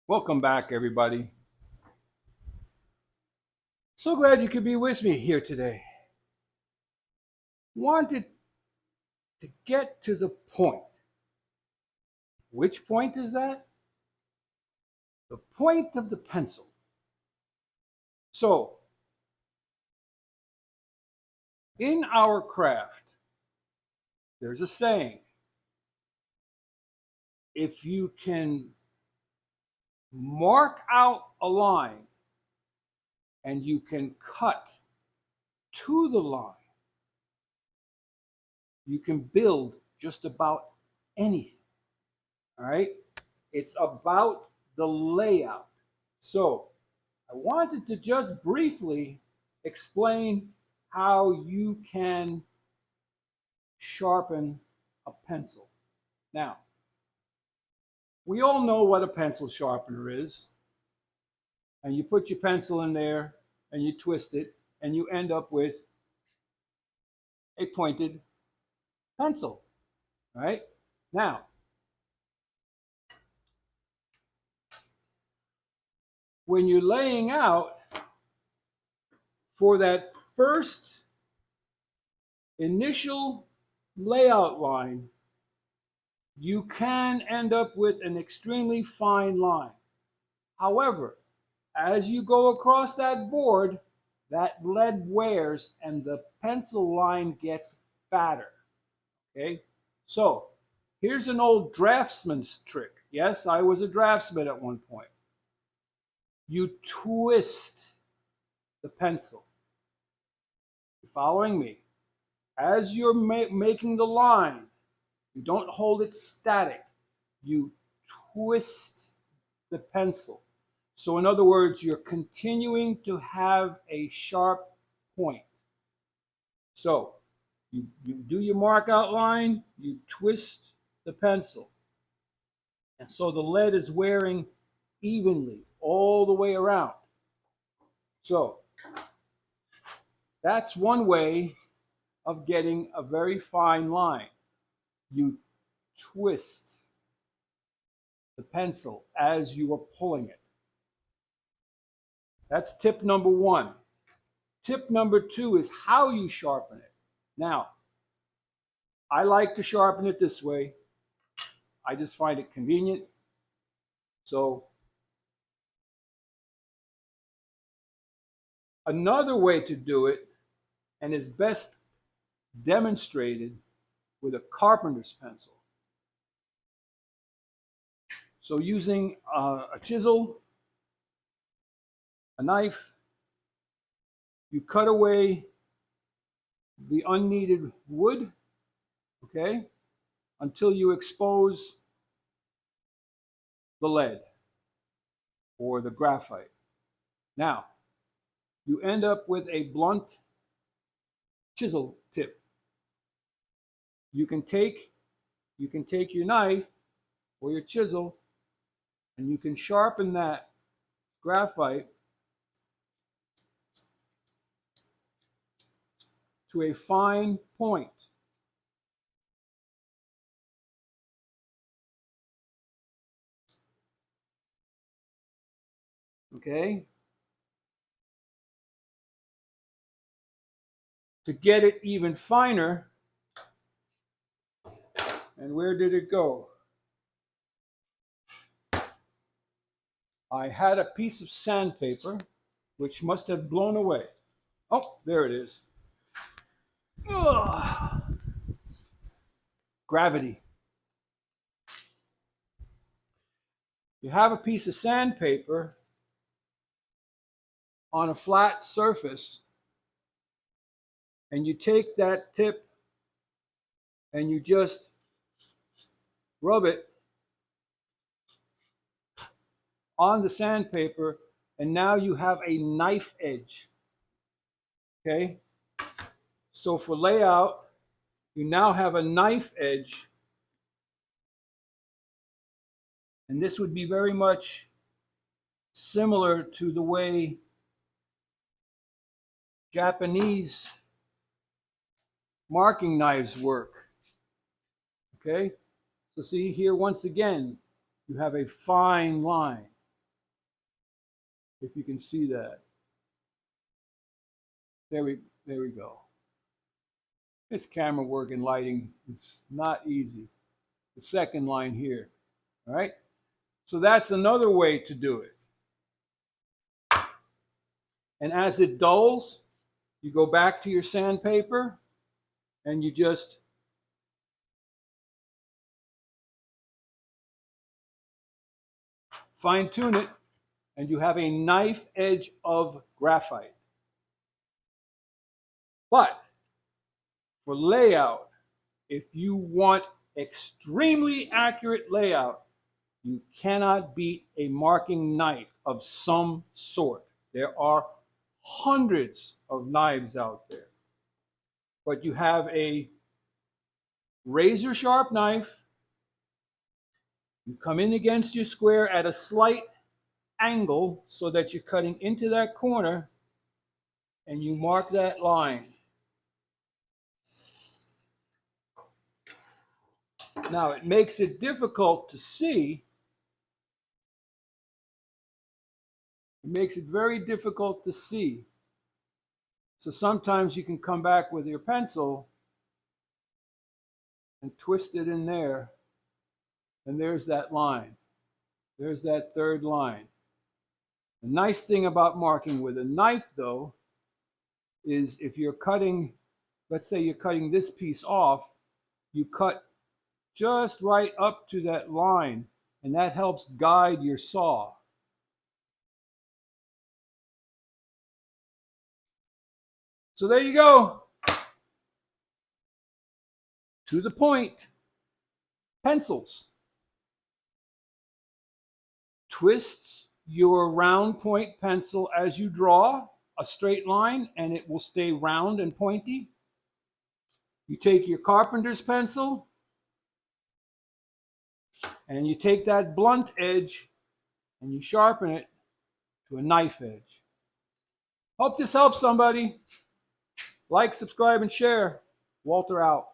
Welcome back, everybody. So glad you could be with me here today. Wanted to get to the point. Which point is that? The point of the pencil. So, in our craft, there's a saying: if you can mark out a line and you can cut to the line, you can build just about anything. All right? It's about the layout. So, I wanted to just briefly explain how you can sharpen a pencil. Now, we all know what a pencil sharpener is, and you put your pencil in there and you twist it, and you end up with a pointed pencil, right? Now, when you're laying out for that first initial layout line, you can end up with an extremely fine line. However, as you go across that board, that lead wears and the pencil line gets fatter. Okay, so here's an old draftsman's trick. Yes, I was a draftsman at one point. You twist the pencil. You're following me? As you're making the line, you don't hold it static. You twist the pencil. So in other words, you're continuing to have a sharp point. So you do your mark outline, you twist the pencil. And so the lead is wearing evenly all the way around. So that's one way of getting a very fine line. You twist the pencil as you are pulling it. That's tip number one. Tip number two is how you sharpen it. Now, I like to sharpen it this way. I just find it convenient. So, another way to do it, and is best demonstrated with a carpenter's pencil. So, using a chisel, a knife, you cut away the unneeded wood, okay, until you expose the lead or the graphite. Now, you end up with a blunt chisel tip. You can take your knife or your chisel and you can sharpen that graphite to a fine point. Okay? To get it even finer, and where did it go? I had a piece of sandpaper which must have blown away. Oh, there it is. Ugh. Gravity. You have a piece of sandpaper on a flat surface, and you take that tip and you just rub it on the sandpaper, and now you have a knife edge. Okay? So for layout, you now have a knife edge, and this would be very much similar to the way Japanese marking knives work. Okay? So see here, once again, you have a fine line. if you can see that. There we go. This camera work and lighting is not easy. The second line here. All right? So that's another way to do it. And as it dulls, you go back to your sandpaper and you just fine tune it, and you have a knife edge of graphite. But for layout, if you want extremely accurate layout, you cannot beat a marking knife of some sort. There are hundreds of knives out there. But you have a razor sharp knife, you come in against your square at a slight angle so that you're cutting into that corner, and you mark that line. Now it makes it difficult to see. It makes it very difficult to see. So sometimes you can come back with your pencil and twist it in there, and there's that line. There's that third line. The nice thing about marking with a knife, though, is if you're cutting, let's say you're cutting this piece off, you cut just right up to that line, and that helps guide your saw. So there you go. To the point. Pencils. Twist your round point pencil as you draw a straight line, and it will stay round and pointy. You take your carpenter's pencil, and you take that blunt edge, and you sharpen it to a knife edge. Hope this helps somebody. Like, subscribe, and share. Walter out.